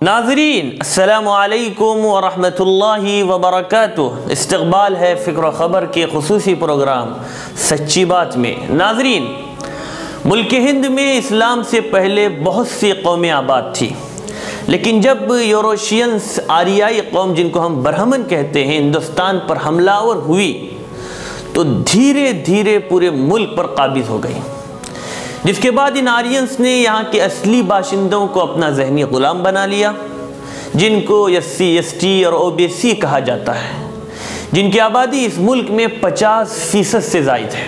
ناظرین السلام علیکم ورحمۃ اللہ وبرکاتہ۔ استقبال ہے فکر و خبر کے خصوصی پروگرام سچی بات میں۔ ناظرین، ملک ہند میں اسلام سے پہلے بہت سی قومیں آباد تھی، لیکن جب یوروشینز آریائی قوم جن کو ہم برہمن کہتے ہیں ہندوستان پر حملہ آور ہوئی تو دھیرے دھیرے پورے ملک پر قابض ہو گئی، جس کے بعد ان آرینز نے یہاں کے اصلی باشندوں کو اپنا ذہنی غلام بنا لیا، جن کو SC ST اور OBC کہا جاتا ہے، جن کی آبادی اس ملک میں 50% سے زائد ہے۔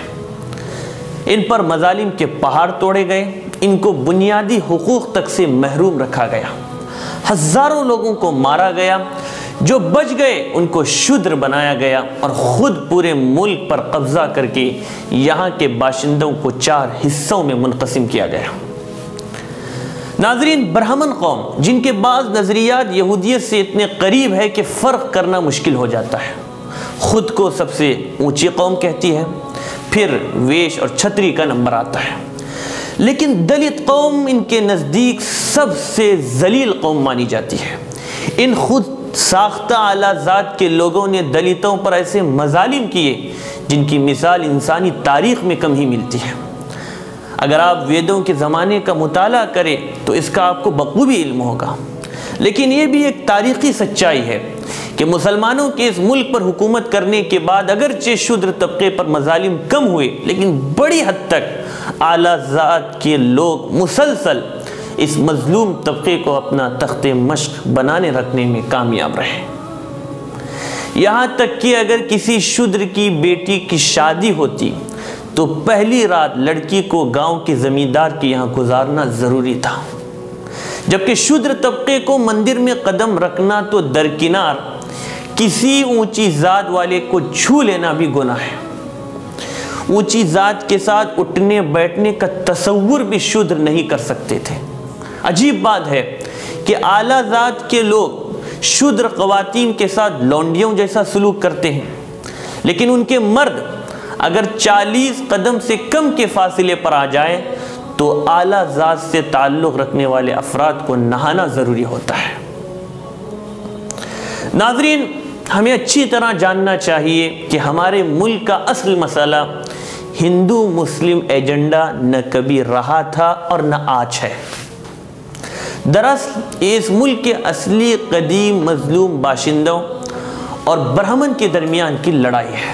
ان پر مظالم کے پہاڑ توڑے گئے، ان کو بنیادی حقوق تک سے محروم رکھا گیا، ہزاروں لوگوں کو مارا گیا، جو بچ گئے ان کو شودر بنایا گیا اور خود پورے ملک پر قبضہ کر کے یہاں کے باشندوں کو 4 حصوں میں منقسم کیا گیا۔ ناظرین، برہمن قوم جن کے بعض نظریات یہودیت سے اتنے قریب ہے کہ فرق کرنا مشکل ہو جاتا ہے، خود کو سب سے اونچی قوم کہتی ہے، پھر ویش اور چھتری کا نمبر آتا ہے، لیکن دلت قوم ان کے نزدیک سب سے ذلیل قوم مانی جاتی ہے۔ ان خود ساختہ اعلیٰ ذات کے لوگوں نے دلتوں پر ایسے مظالم کیے جن کی مثال انسانی تاریخ میں کم ہی ملتی ہے۔ اگر آپ ویدوں کے زمانے کا مطالعہ کریں تو اس کا آپ کو بخوبی علم ہوگا، لیکن یہ بھی ایک تاریخی سچائی ہے کہ مسلمانوں کے اس ملک پر حکومت کرنے کے بعد اگرچہ شودر طبقے پر مظالم کم ہوئے، لیکن بڑی حد تک اعلیٰ ذات کے لوگ مسلسل اس مظلوم طبقے کو اپنا تخت مشق بنانے رکھنے میں کامیاب رہے۔ یہاں تک کہ اگر کسی شودر کی بیٹی کی شادی ہوتی تو پہلی رات لڑکی کو گاؤں کے زمیندار کے یہاں گزارنا ضروری تھا، جبکہ شودر طبقے کو مندر میں قدم رکھنا تو درکنار، کسی اونچی ذات والے کو چھو لینا بھی گناہ ہے۔ اونچی ذات کے ساتھ اٹھنے بیٹھنے کا تصور بھی شودر نہیں کر سکتے تھے۔ عجیب بات ہے کہ اعلیٰ ذات کے لوگ شودر خواتین کے ساتھ لونڈیوں جیسا سلوک کرتے ہیں، لیکن ان کے مرد اگر 40 قدم سے کم کے فاصلے پر آ جائیں تو اعلیٰ ذات سے تعلق رکھنے والے افراد کو نہانا ضروری ہوتا ہے۔ ناظرین، ہمیں اچھی طرح جاننا چاہیے کہ ہمارے ملک کا اصل مسئلہ ہندو مسلم ایجنڈا نہ کبھی رہا تھا اور نہ آج ہے۔ دراصل اس ملک کے اصلی قدیم مظلوم باشندوں اور برہمن کے درمیان کی لڑائی ہے۔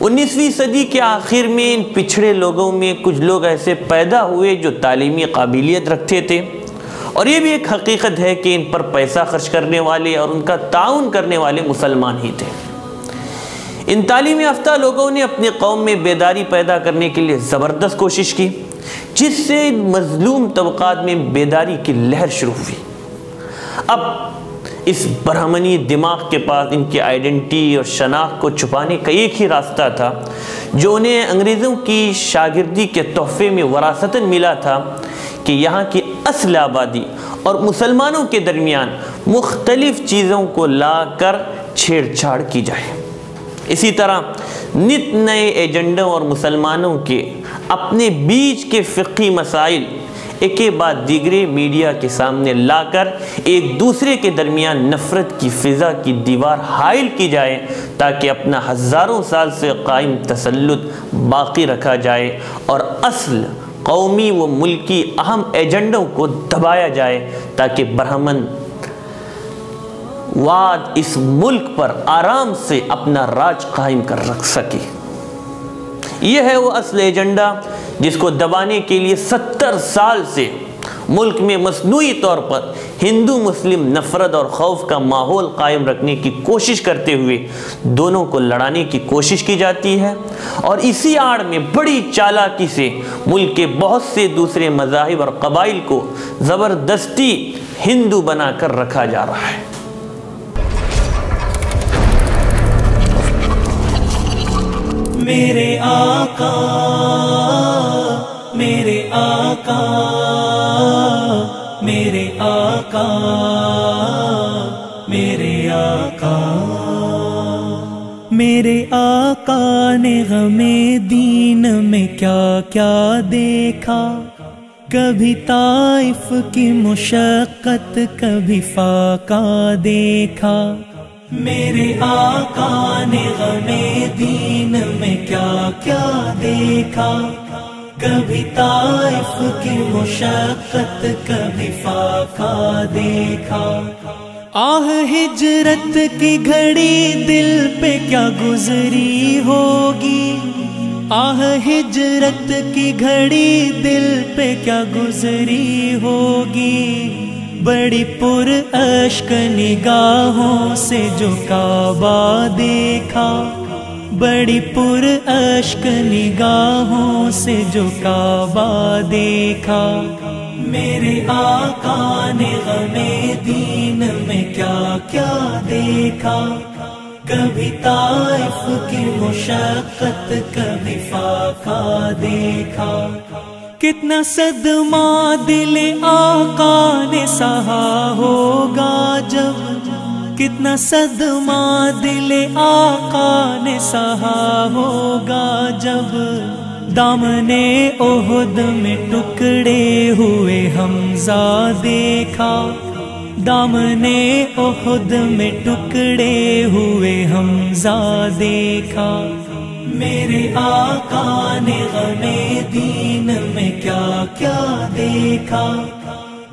19ویں صدی کے آخر میں ان پچھڑے لوگوں میں کچھ لوگ ایسے پیدا ہوئے جو تعلیمی قابلیت رکھتے تھے، اور یہ بھی ایک حقیقت ہے کہ ان پر پیسہ خرچ کرنے والے اور ان کا تعاون کرنے والے مسلمان ہی تھے۔ ان تعلیم یافتہ لوگوں نے اپنی قوم میں بیداری پیدا کرنے کے لیے زبردست کوشش کی، جس سے ان مظلوم طبقات میں بیداری کی لہر شروع ہوئی۔ اب اس برہمنی دماغ کے پاس ان کی آئیڈینٹی اور شناخت کو چھپانے کا ایک ہی راستہ تھا جو انہیں انگریزوں کی شاگردی کے تحفے میں وراثتاً ملا تھا، کہ یہاں کی اصل آبادی اور مسلمانوں کے درمیان مختلف چیزوں کو لا کر چھیڑ چھاڑ کی جائے۔ اسی طرح نت نئے ایجنڈوں اور مسلمانوں کے اپنے بیچ کے فقہی مسائل ایک کے بعد دیگرے میڈیا کے سامنے لا کر ایک دوسرے کے درمیان نفرت کی فضا کی دیوار حائل کی جائے، تاکہ اپنا ہزاروں سال سے قائم تسلط باقی رکھا جائے اور اصل قومی و ملکی اہم ایجنڈوں کو دبایا جائے، تاکہ برہمن واد اس ملک پر آرام سے اپنا راج قائم کر رکھ سکے۔ یہ ہے وہ اصل ایجنڈا جس کو دبانے کے لیے 70 سال سے ملک میں مصنوعی طور پر ہندو مسلم نفرت اور خوف کا ماحول قائم رکھنے کی کوشش کرتے ہوئے دونوں کو لڑانے کی کوشش کی جاتی ہے، اور اسی آڑ میں بڑی چالاکی سے ملک کے بہت سے دوسرے مذاہب اور قبائل کو زبردستی ہندو بنا کر رکھا جا رہا ہے۔ میرے آقا میرے آقا میرے آقا میرے آقا میرے آقا نے غمِ دین میں کیا کیا دیکھا، کبھی طائف کی مشقت کبھی فاقہ دیکھا، میرے آقا نے غم دین میں کیا کیا دیکھا، کبھی طائف کی مشقت کبھی فاقہ دیکھا، آہ ہجرت کی گھڑی دل پہ کیا گزری ہوگی، آہ ہجرت کی گھڑی دل پہ کیا گزری ہوگی، بڑی پر اشک نگاہوں سے جو کعبہ دیکھا، بڑی پر اشک نگاہوں سے جو کعبہ دیکھا، میرے آقا نے غم دین میں کیا کیا دیکھا، کبھی طائف کی مشقت کبھی فاقہ دیکھا، کتنا صدمہ دل آقا نے سہا ہوگا جب، کتنا صدمہ دل آقا نے سہا ہوگا جب، دامن احد میں ٹکڑے ہوئے حمزہ دیکھا، دامن احد میں ٹکڑے ہوئے حمزہ دیکھا، میرے آقا نے غم دین میں کیا کیا دیکھا،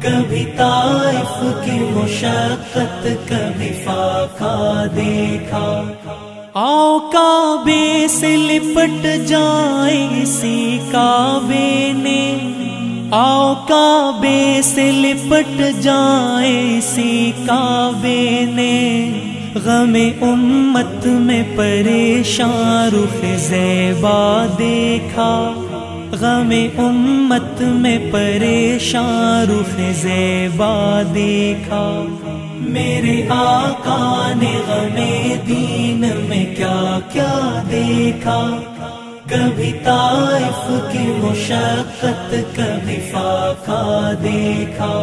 کبھی طائف کی مشقت کبھی فاقہ دیکھا، آؤ کعبے سے لپٹ جائیں اسی کعبے نے، آؤ کعبے سے لپٹ جائیں اسی کعبے نے، غم امت میں پریشان رخ زیبا دیکھا، غم امت میں پریشان رخ زیبا دیکھا، میرے آقا نے غم دین میں کیا کیا دیکھا، کبھی طائف کی مشقت کبھی فاقہ دیکھا،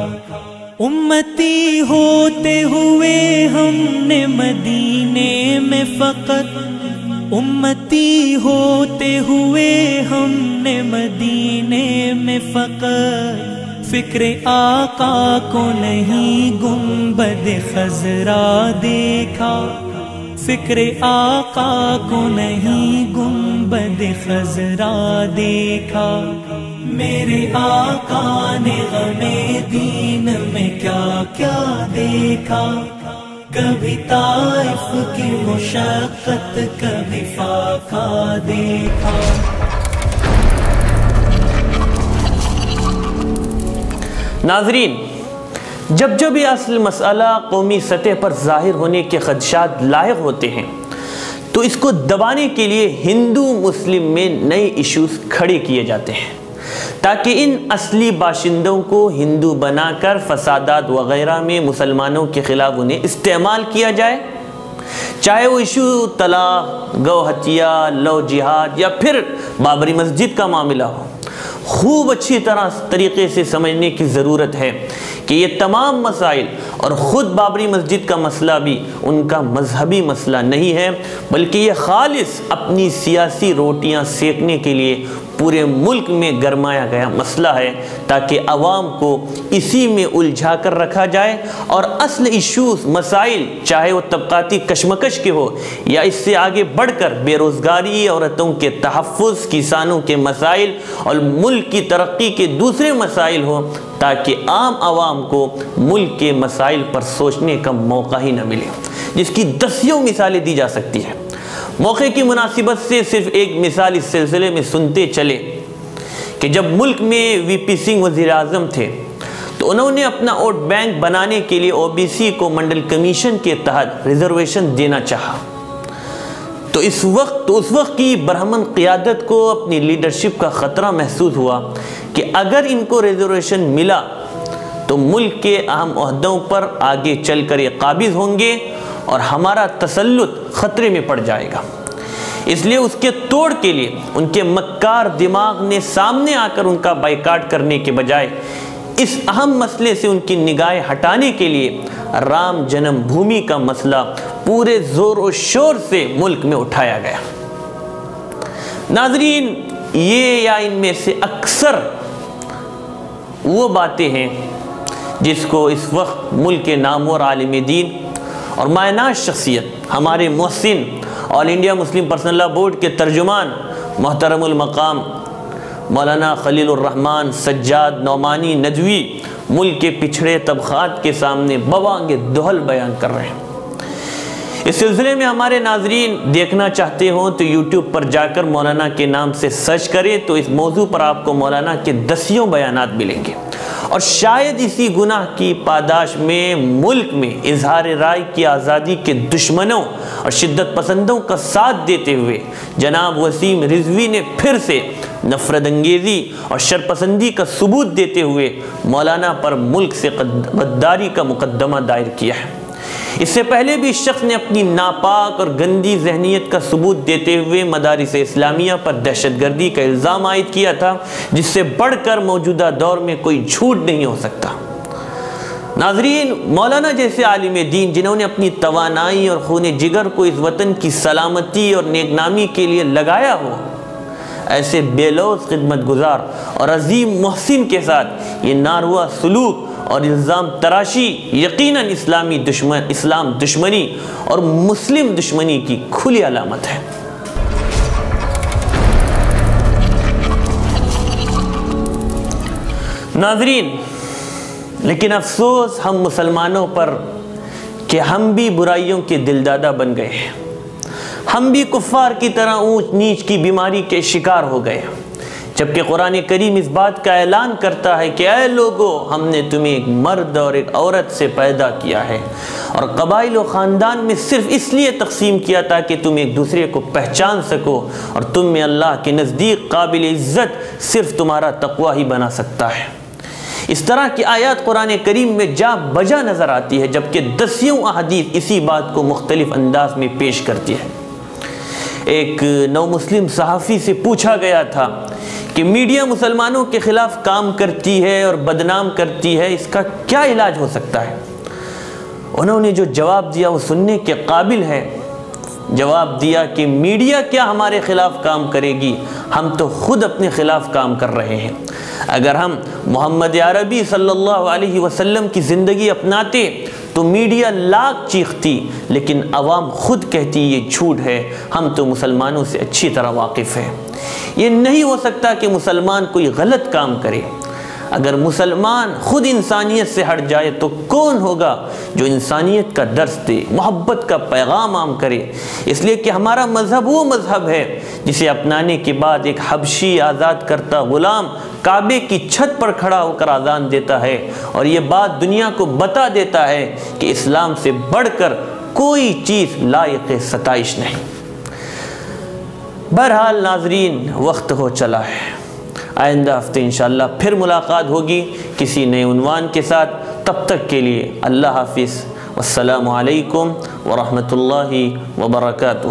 امتی ہوتے ہوئے ہم نے مدینے میں فقط، امتی ہوتے ہوئے ہم نے مدینے میں فقط، فکر آقا کو نہیں گنبد خضرا دیکھا، فکر آقا کو نہیں گنبد خضرا دیکھا، میرے آقا نے غم دین میں کیا کیا دیکھا، کبھی طائف کی مشقت کبھی فاقہ دیکھا۔ ناظرین، جب جب یہ اصل مسئلہ قومی سطح پر ظاہر ہونے کے خدشات لاحق ہوتے ہیں تو اس کو دبانے کے لیے ہندو مسلم میں نئے ایشوز کھڑے کیے جاتے ہیں تاکہ ان اصلی باشندوں کو ہندو بنا کر فسادات وغیرہ میں مسلمانوں کے خلاف انہیں استعمال کیا جائے، چاہے وہ ایشو طلاق، گو ہتیا، لو جہاد یا پھر بابری مسجد کا معاملہ ہو۔ خوب اچھی طریقے سے سمجھنے کی ضرورت ہے کہ یہ تمام مسائل اور خود بابری مسجد کا مسئلہ بھی ان کا مذہبی مسئلہ نہیں ہے، بلکہ یہ خالص اپنی سیاسی روٹیاں سیکنے کے لیے پورے ملک میں گرمایا گیا مسئلہ ہے تاکہ عوام کو اسی میں الجھا کر رکھا جائے اور اصل ایشوز، مسائل، چاہے وہ طبقاتی کشمکش کے ہو یا اس سے آگے بڑھ کر بے روزگاری، عورتوں کے تحفظ، کسانوں کے مسائل اور ملک کی ترقی کے دوسرے مسائل ہو، تاکہ عام عوام کو ملک کے مسائل پر سوچنے کا موقع ہی نہ ملے، جس کی دسیوں مثالیں دی جا سکتی ہیں۔ موقع کی مناسبت سے صرف ایک مثال اس سلسلے میں سنتے چلے کہ جب ملک میں وی پی سنگھ وزیر اعظم تھے تو انہوں نے اپنا ووٹ بینک بنانے کے لیے او بی سی کو منڈل کمیشن کے تحت ریزرویشن دینا چاہا، تو اس وقت کی برہمن قیادت کو اپنی لیڈرشپ کا خطرہ محسوس ہوا کہ اگر ان کو ریزرویشن ملا تو ملک کے اہم عہدوں پر آگے چل کر یہ قابض ہوں گے اور ہمارا تسلط خطرے میں پڑ جائے گا۔ اس لیے اس کے توڑ کے لیے ان کے مکار دماغ نے سامنے آ کر ان کا بائیکاٹ کرنے کے بجائے اس اہم مسئلے سے ان کی نگاہیں ہٹانے کے لیے رام جنم بھومی کا مسئلہ پورے زور و شور سے ملک میں اٹھایا گیا۔ ناظرین، یہ یا ان میں سے اکثر وہ باتیں ہیں جس کو اس وقت ملک کے نامور عالم دین اور معناش شخصیت ہمارے محسن آل انڈیا مسلم پرسنل لا بورڈ کے ترجمان محترم المقام مولانا خلیل الرحمن سجاد نعمانی ندوی ملک کے پچھڑے طبقات کے سامنے بوانگ دہل بیان کر رہے ہیں۔ اس سلسلے میں ہمارے ناظرین دیکھنا چاہتے ہوں تو یوٹیوب پر جا کر مولانا کے نام سے سرچ کریں تو اس موضوع پر آپ کو مولانا کے دسیوں بیانات ملیں گے، اور شاید اسی گناہ کی پاداش میں ملک میں اظہار رائے کی آزادی کے دشمنوں اور شدت پسندوں کا ساتھ دیتے ہوئے جناب وسیم رضوی نے پھر سے نفرت انگیزی اور شرپسندی کا ثبوت دیتے ہوئے مولانا پر ملک سے غداری کا مقدمہ دائر کیا ہے۔ اس سے پہلے بھی اس شخص نے اپنی ناپاک اور گندی ذہنیت کا ثبوت دیتے ہوئے مدارس اسلامیہ پر دہشت گردی کا الزام عائد کیا تھا، جس سے بڑھ کر موجودہ دور میں کوئی جھوٹ نہیں ہو سکتا۔ ناظرین، مولانا جیسے عالم دین جنہوں نے اپنی توانائی اور خون جگر کو اس وطن کی سلامتی اور نیک نامی کے لیے لگایا ہو، ایسے بے لوث خدمت گزار اور عظیم محسن کے ساتھ یہ ناروا سلوک اور الزام تراشی یقیناً اسلام دشمنی اور مسلم دشمنی کی کھلی علامت ہے۔ ناظرین، لیکن افسوس ہم مسلمانوں پر کہ ہم بھی برائیوں کے دلدادہ بن گئے ہیں، ہم بھی کفار کی طرح اونچ نیچ کی بیماری کے شکار ہو گئے، جبکہ قرآن کریم اس بات کا اعلان کرتا ہے کہ اے لوگو، ہم نے تمہیں ایک مرد اور ایک عورت سے پیدا کیا ہے اور قبائل و خاندان میں صرف اس لیے تقسیم کیا تاکہ تم ایک دوسرے کو پہچان سکو، اور تم میں اللہ کے نزدیک قابل عزت صرف تمہارا تقوی ہی بنا سکتا ہے۔ اس طرح کی آیات قرآن کریم میں جا بجا نظر آتی ہے، جبکہ دسیوں احادیث اسی بات کو مختلف انداز میں پیش کرتی ہے۔ ایک نو مسلم صحافی سے پوچھا گیا تھا کہ میڈیا مسلمانوں کے خلاف کام کرتی ہے اور بدنام کرتی ہے، اس کا کیا علاج ہو سکتا ہے؟ انہوں نے جو جواب دیا وہ سننے کے قابل ہے۔ جواب دیا کہ میڈیا کیا ہمارے خلاف کام کرے گی، ہم تو خود اپنے خلاف کام کر رہے ہیں۔ اگر ہم محمد عربی صلی اللہ علیہ وسلم کی زندگی اپناتے تو میڈیا لاکھ چیختی، لیکن عوام خود کہتی یہ جھوٹ ہے، ہم تو مسلمانوں سے اچھی طرح واقف ہیں۔ یہ نہیں ہو سکتا کہ مسلمان کوئی غلط کام کرے۔ اگر مسلمان خود انسانیت سے ہٹ جائے تو کون ہوگا جو انسانیت کا درس دے، محبت کا پیغام عام کرے؟ اس لیے کہ ہمارا مذہب وہ مذہب ہے جسے اپنانے کے بعد ایک حبشی آزاد کرتا غلام کعبے کی چھت پر کھڑا ہو کر اذان دیتا ہے، اور یہ بات دنیا کو بتا دیتا ہے کہ اسلام سے بڑھ کر کوئی چیز لائق ستائش نہیں۔ بہرحال ناظرین، وقت ہو چلا ہے، آئندہ ہفتے انشاءاللہ پھر ملاقات ہوگی کسی نئے عنوان کے ساتھ۔ تب تک کے لیے اللہ حافظ، والسلام علیکم ورحمۃ اللہ وبرکاتہ۔